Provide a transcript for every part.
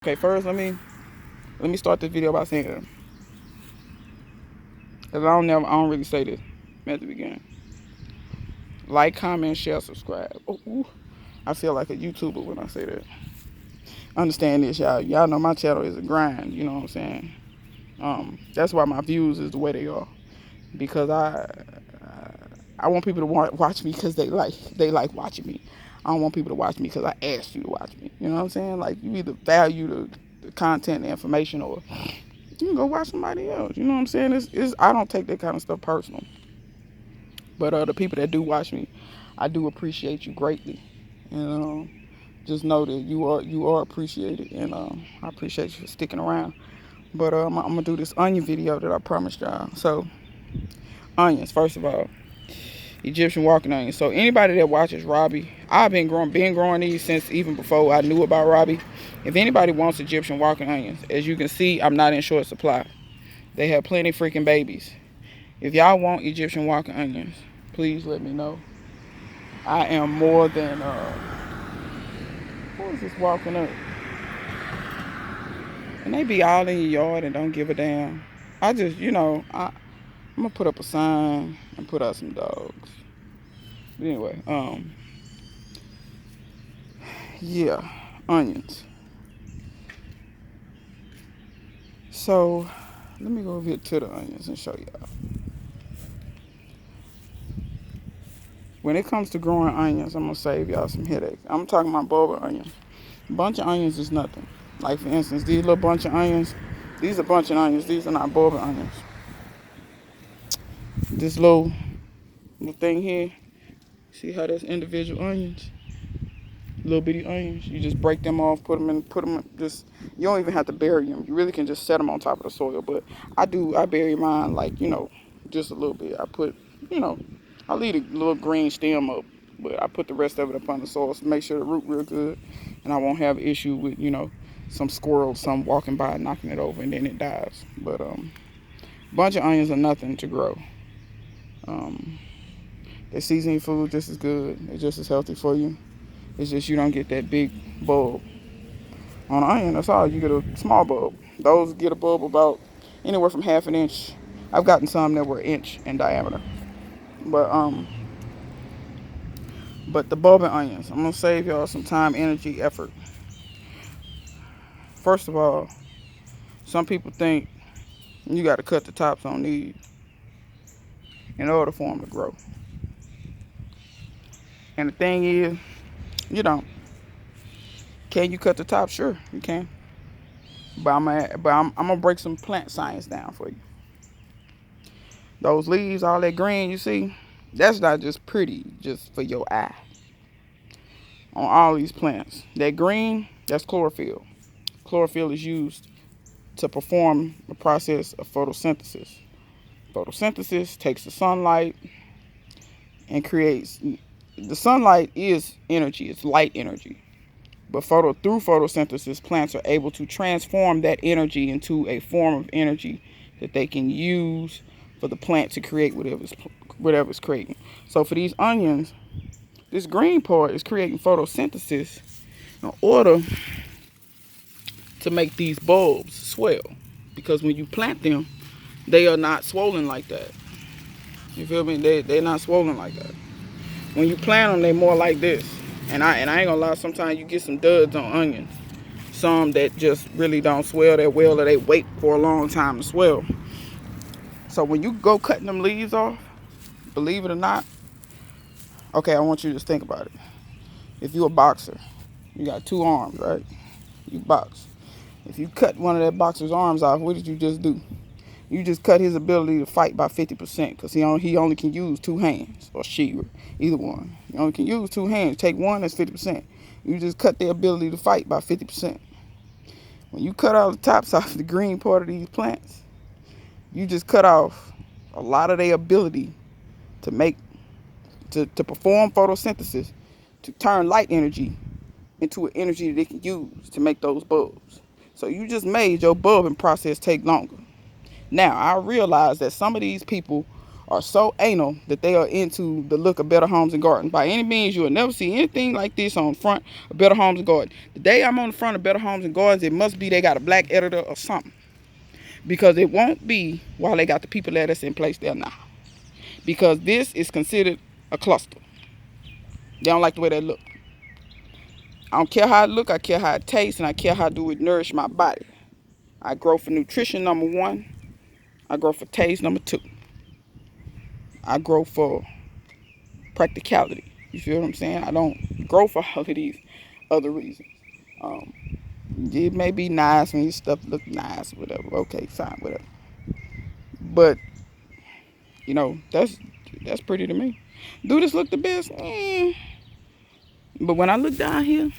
Okay, first let me start this video by saying that. Cause I don't really say this at the beginning. Like, comment, share, subscribe. Ooh. I feel like a YouTuber when I say that. Understand this, y'all. Y'all know my channel is a grind, you know what I'm saying? That's why my views is the way they are. Because I want people to watch me because they like watching me. I don't want people to watch me because I asked you to watch me. You know what I'm saying? Like, you either value the content, the information, or you can go watch somebody else. You know what I'm saying? I don't take that kind of stuff personal. But the people that do watch me, I do appreciate you greatly. And just know that you are appreciated, and I appreciate you for sticking around. But I'm gonna do this onion video that I promised y'all. So onions, first of all, Egyptian walking onions. So anybody that watches Robbie, I've been growing these since even before I knew about Robbie. If anybody wants Egyptian walking onions, as you can see, I'm not in short supply. They have plenty freaking babies. If y'all want Egyptian walking onions, please let me know. I am more than who is this walking up? And they be all in your yard and don't give a damn. I just, I'm gonna put up a sign and put out some dogs. But anyway, yeah, onions. So let me go over here to the onions and show y'all. When it comes to growing onions, I'm gonna save y'all some headaches. I'm talking about bulb onions. A bunch of onions is nothing. Like, for instance, these little bunch of onions, these are bunch of onions. These are not bulb onions. This little thing here, see how that's individual onions? Little bitty onions. You just break them off, put them just, you don't even have to bury them. You really can just set them on top of the soil. But I bury mine like, just a little bit. You know, I leave a little green stem up, but I put the rest of it up on the soil to make sure the root real good, and I won't have an issue with, some squirrels, some walking by knocking it over and then it dies. But bunch of onions are nothing to grow. They're seasoning food just as good. They're just as healthy for you. It's just you don't get that big bulb. On an onion, that's all. You get a small bulb. Those get a bulb about anywhere from half an inch. I've gotten some that were an inch in diameter. But the bulbing onions, I'm gonna save y'all some time, energy, effort. First of all, some people think you got to cut the tops on these in order for them to grow. And the thing is, you don't. Can you cut the top? Sure, you can. But I'm gonna break some plant science down for you. Those leaves, all that green you see, that's not just pretty, just for your eye. On all these plants, that green, that's chlorophyll. Chlorophyll is used to perform the process of photosynthesis. Photosynthesis takes the sunlight and creates. The sunlight is energy, it's light energy. But through photosynthesis, plants are able to transform that energy into a form of energy that they can use for the plant to create whatever's creating. So for these onions, this green part is creating photosynthesis in order to make these bulbs swell. Because when you plant them, they are not swollen like that. You feel me? They're not swollen like that. When you plant them, they're more like this. And I ain't gonna lie, sometimes you get some duds on onions. Some that just really don't swell that well, or they wait for a long time to swell. So when you go cutting them leaves off, believe it or not, okay, I want you to just think about it. If you're a boxer, you got two arms, right? You box. If you cut one of that boxer's arms off, what did you just do? You just cut his ability to fight by 50% because he only can use two hands, or she, either one. He only can use two hands. Take one, that's 50%. You just cut their ability to fight by 50%. When you cut all the tops off the green part of these plants, you just cut off a lot of their ability to perform photosynthesis, to turn light energy into an energy that they can use to make those bulbs. So you just made your bulbing process take longer. Now, I realize that some of these people are so anal that they are into the look of Better Homes and Gardens. By any means, you will never see anything like this on front of Better Homes and Gardens. The day I'm on the front of Better Homes and Gardens, it must be they got a black editor or something. Because it won't be while they got the people that's in place there now. Because this is considered a cluster. They don't like the way they look. I don't care how it look, I care how it tastes, and I care how do it nourish my body. I grow for nutrition, number 1. I grow for taste, number 2. I grow for practicality. You feel what I'm saying? I don't grow for all of these other reasons. It may be nice when your stuff look nice, whatever. Okay, fine, whatever. But, you know, that's pretty to me. Do this look the best? But when I look down here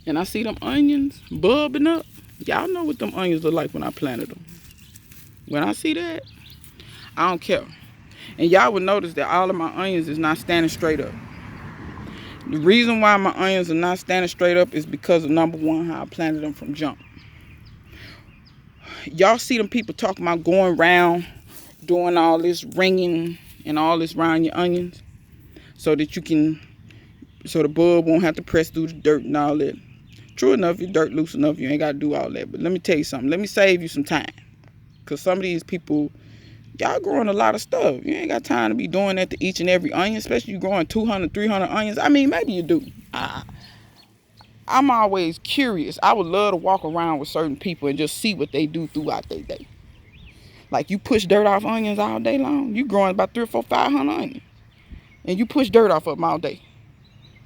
and I see them onions bubbling up, y'all know what them onions look like when I planted them. When I see that, I don't care. And y'all would notice that all of my onions is not standing straight up. The reason why my onions are not standing straight up is because of, number 1, how I planted them from jump. Y'all see them people talking about going around doing all this ringing and all this around your onions so that you can, so the bulb won't have to press through the dirt and all that. True enough, your dirt loose enough, you ain't got to do all that. But let me tell you something. Let me save you some time. Because some of these people, y'all growing a lot of stuff. You ain't got time to be doing that to each and every onion, especially you growing 200, 300 onions. I mean, maybe you do. I'm always curious. I would love to walk around with certain people and just see what they do throughout their day. Like, you push dirt off onions all day long. You growing about 300, 400, 500 onions. And you push dirt off of them all day.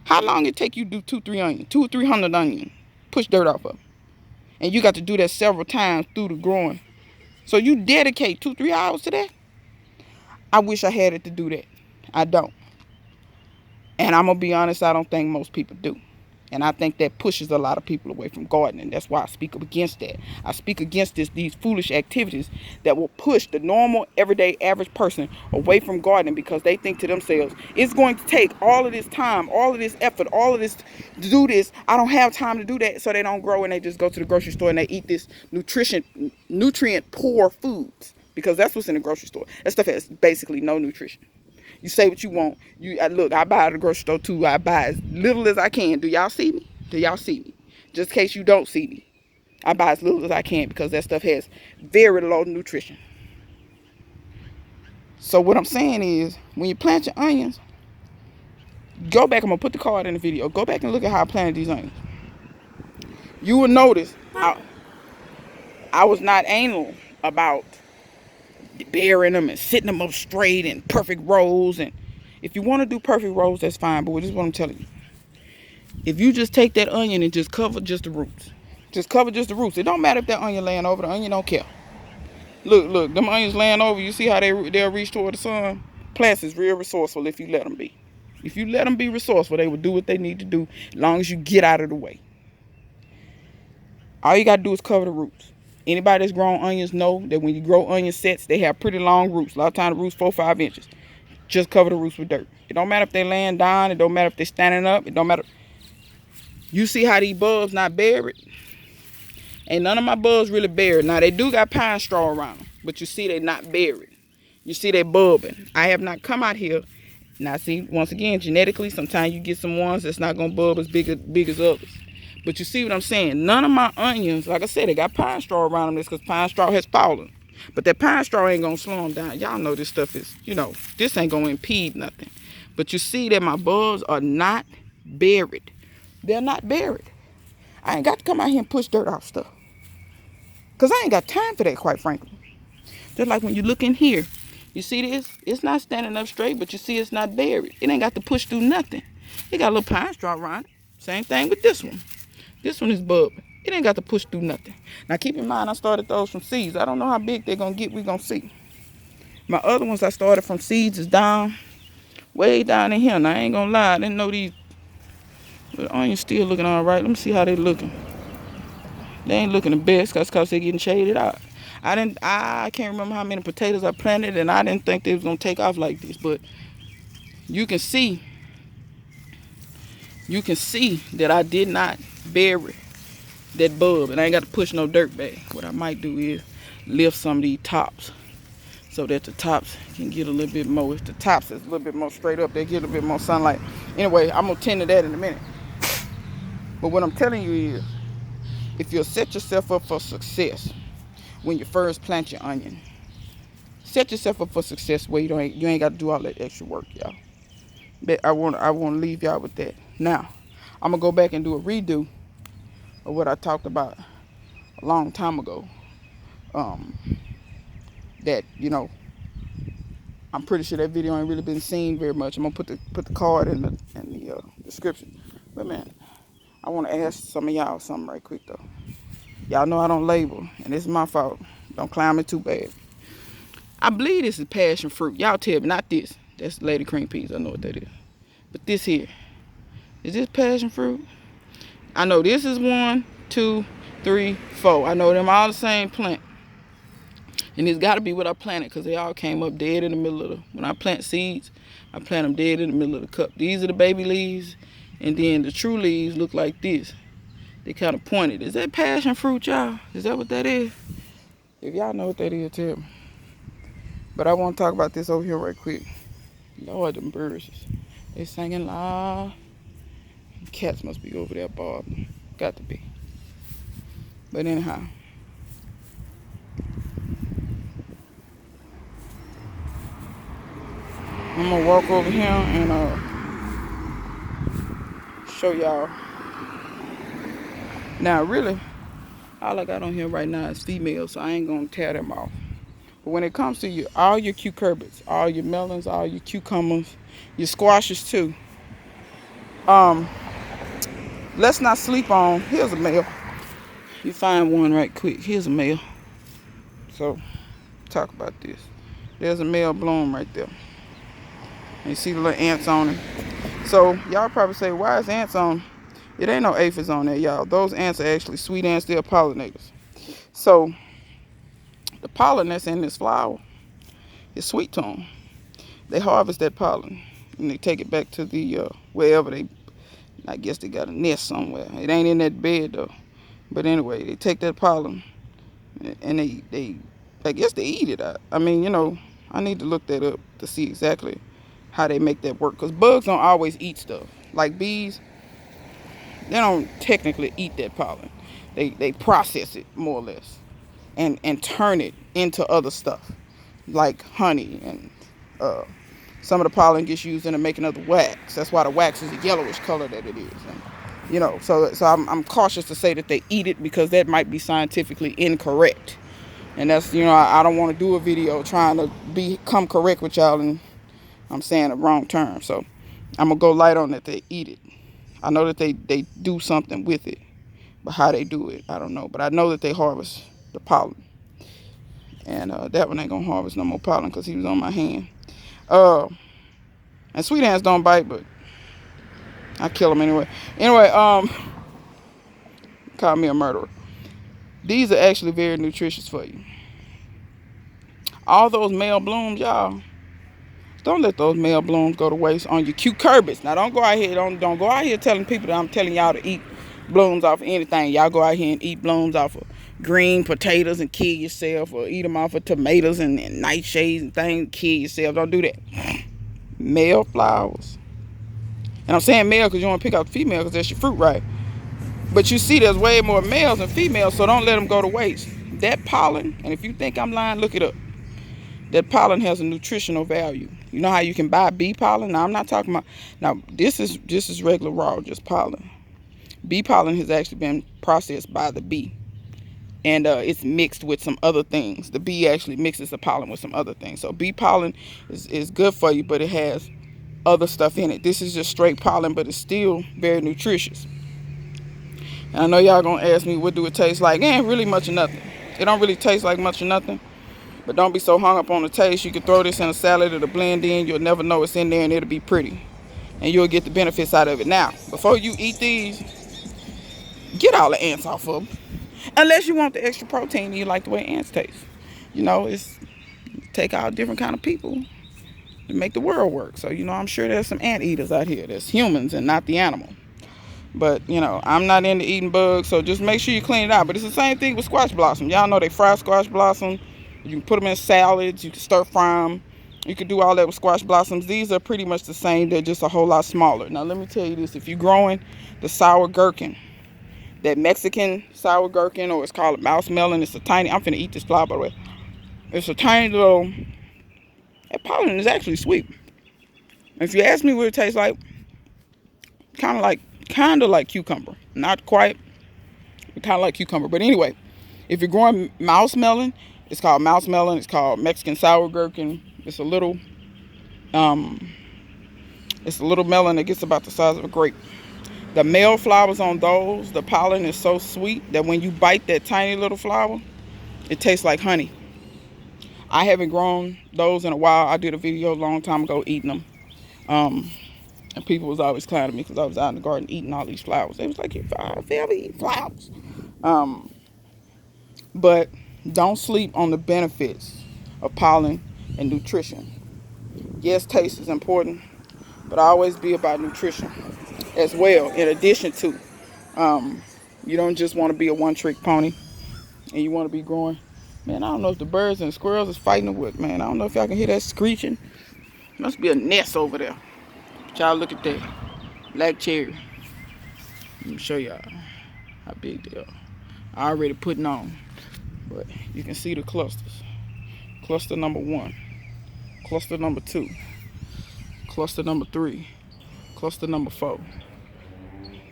How long it take you to do 200, 300 onions? 200 or 300 onions. Push dirt off of them. And you got to do that several times through the growing. So you dedicate 2-3 hours to that? I wish I had it to do that. I don't. And I'm going to be honest, I don't think most people do. And I think that pushes a lot of people away from gardening. That's why I speak up against that. I speak against these foolish activities that will push the normal, everyday, average person away from gardening because they think to themselves, it's going to take all of this time, all of this effort, all of this to do this. I don't have time to do that. So they don't grow and they just go to the grocery store and they eat this nutrient poor foods because that's what's in the grocery store. That stuff has basically no nutrition. You say what you want. Look, I buy at the grocery store too. I buy as little as I can. Do y'all see me? Do y'all see me? Just in case you don't see me. I buy as little as I can because that stuff has very low nutrition. So what I'm saying is, when you plant your onions, go back. I'm going to put the card in the video. Go back and look at how I planted these onions. You will notice I was not anal about burying them and sitting them up straight in perfect rows. And if you want to do perfect rows, that's fine. But this is what I'm telling you. If you just take that onion and just cover just the roots. Just cover just the roots. It don't matter if that onion laying over. The onion don't care. Look, them onions laying over. You see how they'll reach toward the sun? Plants is real resourceful if you let them be. If you let them be resourceful, they will do what they need to do as long as you get out of the way. All you got to do is cover the roots. Anybody that's grown onions know that when you grow onion sets, they have pretty long roots. A lot of times the roots 4-5 inches. Just cover the roots with dirt. It don't matter if they're laying down. It don't matter if they're standing up. It don't matter. You see how these bulbs not buried? Ain't none of my bulbs really buried. Now, they do got pine straw around them. But you see they not buried. You see they bulbing. I have not come out here. Now, see, once again, genetically, sometimes you get some ones that's not going to bulb as big as others. But you see what I'm saying? None of my onions, like I said, they got pine straw around them. That's because pine straw has fallen. But that pine straw ain't going to slow them down. Y'all know this stuff is, this ain't going to impede nothing. But you see that my bulbs are not buried. They're not buried. I ain't got to come out here and push dirt off stuff. Because I ain't got time for that, quite frankly. Just like when you look in here. You see this? It's not standing up straight, but you see it's not buried. It ain't got to push through nothing. It got a little pine straw around it. Same thing with this one. This one is bubbling. It ain't got to push through nothing. Now, keep in mind, I started those from seeds. I don't know how big they're going to get. We're going to see. My other ones I started from seeds is down, way down in here. Now, I ain't going to lie. I didn't know these. The onions still looking all right. Let me see how they looking. They ain't looking the best because they're getting shaded out. I can't remember how many potatoes I planted, and I didn't think they was going to take off like this. But you can see that I did not bury that bulb, and I ain't got to push no dirt back. What I might do is lift some of these tops so that the tops can get a little bit more. If the tops is a little bit more straight up, they get a bit more sunlight. Anyway, I'm gonna tend to that in a minute. But what I'm telling you is, if you'll set yourself up for success when you first plant your onion, set yourself up for success where you ain't got to do all that extra work, y'all. But I want to leave y'all with that. Now, I'm gonna go back and do a redo of what I talked about a long time ago. That I'm pretty sure that video ain't really been seen very much. I'm gonna put the card in the description. But man, I want to ask some of y'all something right quick though. Y'all know I don't label, and it's my fault. Don't clown me too bad. I believe this is passion fruit. Y'all tell me, not this. That's Lady Cream Peas. I know what that is. But this here, is this passion fruit? I know this is 1, 2, 3, 4. I know them all the same plant. And it's got to be what I planted, because they all came up dead in the middle of when I plant seeds, I plant them dead in the middle of the cup. These are the baby leaves, and then the true leaves look like this. They kind of pointed. Is that passion fruit, y'all? Is that what that is? If y'all know what that is, tell me. But I want to talk about this over here right quick. Lord, them birds, they singing loud. Cats must be over there bobbing. Got to be. But anyhow. I'm going to walk over here and show y'all. Now, really, all I got on here right now is females, so I ain't going to tear them off. But when it comes to all your cucurbits, all your melons, all your cucumbers, your squashes too, let's not sleep on. Here's a male. You find one right quick. Here's a male. So, talk about this. There's a male bloom right there. And you see the little ants on it. So, y'all probably say, why is ants on? It ain't no aphids on there, y'all. Those ants are actually sweet ants. They're pollinators. So, the pollen that's in this flower is sweet to them. They harvest that pollen and they take it back to the wherever I guess they got a nest somewhere. It ain't in that bed though. But anyway, they take that pollen and they I guess they eat it. I mean, I need to look that up to see exactly how they make that work. Because bugs don't always eat stuff. Like bees, they don't technically eat that pollen. They process it more or less and turn it into other stuff like honey, and some of the pollen gets used in the making of the wax. That's why the wax is the yellowish color that it is. And, so I'm cautious to say that they eat it, because that might be scientifically incorrect. And that's, I don't want to do a video trying to become correct with y'all and I'm saying the wrong term. So I'm going to go light on that they eat it. I know that they do something with it, but how they do it, I don't know. But I know that they harvest the pollen. And that one ain't going to harvest no more pollen because he was on my hand. And sweet ants don't bite, but I kill them anyway. Anyway, call me a murderer. These are actually very nutritious for you. All those male blooms, y'all, don't let those male blooms go to waste on your cucurbits. Now, don't go out here, don't go out here telling people that I'm telling y'all to eat blooms off of anything. Y'all go out here and eat blooms off of green potatoes and kill yourself, or eat them off of tomatoes and nightshades and things, kill yourself. Don't do that. Male flowers. And I'm saying male because you want to pick out female because that's your fruit, right? But you see there's way more males than females, so don't let them go to waste. That pollen, and if you think I'm lying, look it up. That pollen has a nutritional value. You know how you can buy bee pollen? Now, I'm not talking about... Now, this is regular raw, just pollen. Bee pollen has actually been processed by the bee. And it's mixed with some other things. The bee actually mixes the pollen with some other things. So bee pollen is good for you, but it has other stuff in it. This is just straight pollen, but it's still very nutritious. And I know y'all gonna ask me, what do it taste like? It ain't really much of nothing. It don't really taste like much of nothing. But don't be so hung up on the taste. You can throw this in a salad, it'll blend in. You'll never know it's in there, and it'll be pretty. And you'll get the benefits out of it. Now, before you eat these, get all the ants off of them. Unless you want the extra protein and you like the way ants taste. It's take out different kind of people to make the world work. So, I'm sure there's some ant eaters out here. There's humans and not the animal. But, I'm not into eating bugs, so just make sure you clean it out. But it's the same thing with squash blossom. Y'all know they fry squash blossom. You can put them in salads. You can stir fry them. You can do all that with squash blossoms. These are pretty much the same. They're just a whole lot smaller. Now, let me tell you this. If you're growing the sour gherkin, that Mexican sour gherkin, or it's called a mouse melon, it's a tiny, I'm finna eat this flower, by the way. It's a tiny little, that pollen is actually sweet. If you ask me what it tastes like, kind of like cucumber. Not quite, but kind of like cucumber. But anyway, if you're growing mouse melon, it's called mouse melon. It's called Mexican sour gherkin. It's a little melon that gets about the size of a grape. The male flowers on those, the pollen is so sweet that when you bite that tiny little flower, it tastes like honey. I haven't grown those in a while. I did a video a long time ago eating them. And people was always clowning me because I was out in the garden eating all these flowers. They was like, if I ever eat flowers. But don't sleep on the benefits of pollen and nutrition. Yes, taste is important, but always be about nutrition as well, in addition to. You don't just want to be a one-trick pony, and you want to be growing. Man, I don't know if the birds and the squirrels is fighting or what, man. I don't know if y'all can hear that screeching. Must be a nest over there. But y'all look at that black cherry. Let me show y'all how big they are. I already putting on, but you can see the clusters. Cluster number 1, cluster number 2, cluster number 3, cluster number 4.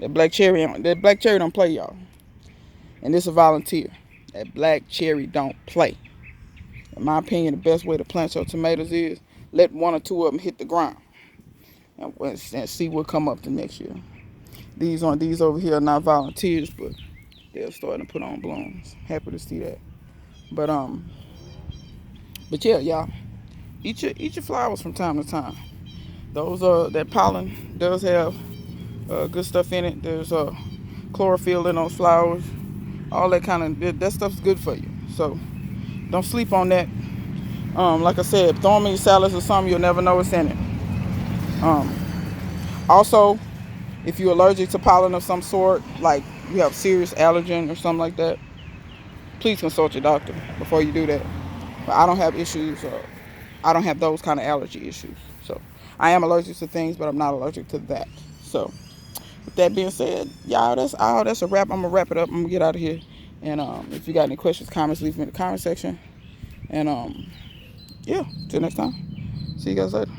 That black cherry don't play, y'all. And this is a volunteer. That black cherry don't play. In my opinion, the best way to plant your tomatoes is let 1 or 2 of them hit the ground and see what come up the next year. These over here are not volunteers, but they're starting to put on blooms. Happy to see that. But yeah, y'all, eat your flowers from time to time. That pollen does have good stuff in it. There's chlorophyll in those flowers. All that that stuff's good for you. So don't sleep on that. Like I said, throw them in your salads or something. You'll never know what's in it. Also, if you're allergic to pollen of some sort, like you have serious allergen or something like that, please consult your doctor before you do that. But I don't have issues. I don't have those kind of allergy issues. So I am allergic to things, but I'm not allergic to that. So with that being said, y'all, that's a wrap. I'm gonna wrap it up. I'm gonna get out of here. And if you got any questions, comments, leave them in the comment section. And yeah, till next time. See you guys later.